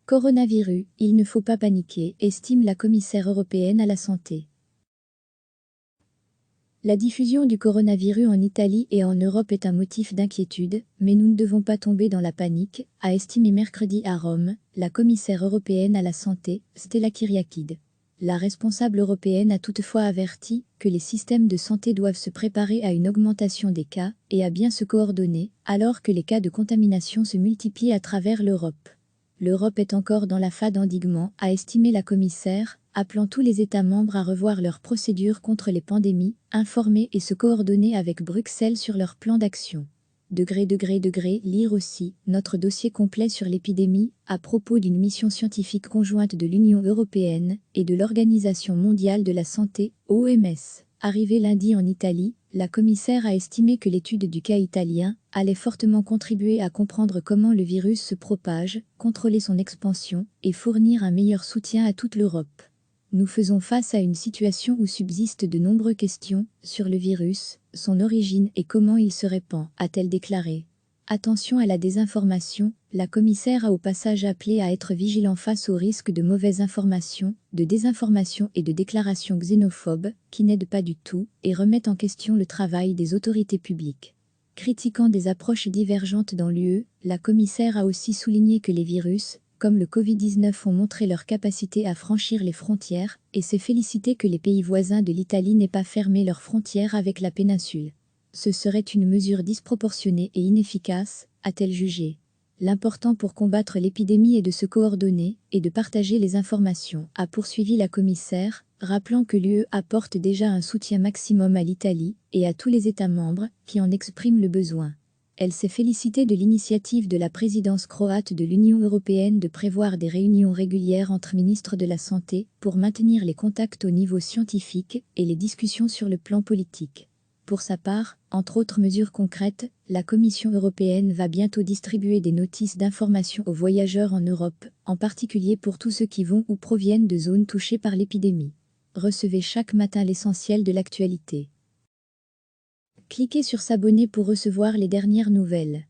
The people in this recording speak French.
Coronavirus, il ne faut pas paniquer, estime la commissaire européenne à la santé. La diffusion du coronavirus en Italie et en Europe est un motif d'inquiétude, mais nous ne devons pas tomber dans la panique, a estimé mercredi à Rome la commissaire européenne à la santé, Stella Kyriakides. La responsable européenne a toutefois averti que les systèmes de santé doivent se préparer à une augmentation des cas et à bien se coordonner, alors que les cas de contamination se multiplient à travers l'Europe. L'Europe est encore dans la phase d'endiguement, a estimé la commissaire, appelant tous les États membres à revoir leurs procédures contre les pandémies, informer et se coordonner avec Bruxelles sur leur plan d'action. Lire aussi notre dossier complet sur l'épidémie à propos d'une mission scientifique conjointe de l'Union européenne et de l'Organisation mondiale de la santé, OMS. Arrivée lundi en Italie, la commissaire a estimé que l'étude du cas italien allait fortement contribuer à comprendre comment le virus se propage, contrôler son expansion et fournir un meilleur soutien à toute l'Europe. Nous faisons face à une situation où subsistent de nombreuses questions sur le virus, son origine et comment il se répand, a-t-elle déclaré. Attention à la désinformation, la commissaire a au passage appelé à être vigilant face au risque de mauvaises informations, de désinformation et de déclarations xénophobes, qui n'aident pas du tout et remettent en question le travail des autorités publiques. Critiquant des approches divergentes dans l'UE, la commissaire a aussi souligné que les virus, comme le Covid-19 ont montré leur capacité à franchir les frontières, et s'est félicité que les pays voisins de l'Italie n'aient pas fermé leurs frontières avec la péninsule. Ce serait une mesure disproportionnée et inefficace, a-t-elle jugé. L'important pour combattre l'épidémie est de se coordonner et de partager les informations, a poursuivi la commissaire, rappelant que l'UE apporte déjà un soutien maximum à l'Italie et à tous les États membres qui en expriment le besoin. Elle s'est félicitée de l'initiative de la présidence croate de l'Union européenne de prévoir des réunions régulières entre ministres de la Santé pour maintenir les contacts au niveau scientifique et les discussions sur le plan politique. Pour sa part, entre autres mesures concrètes, la Commission européenne va bientôt distribuer des notices d'information aux voyageurs en Europe, en particulier pour tous ceux qui vont ou proviennent de zones touchées par l'épidémie. Recevez chaque matin l'essentiel de l'actualité. Cliquez sur s'abonner pour recevoir les dernières nouvelles.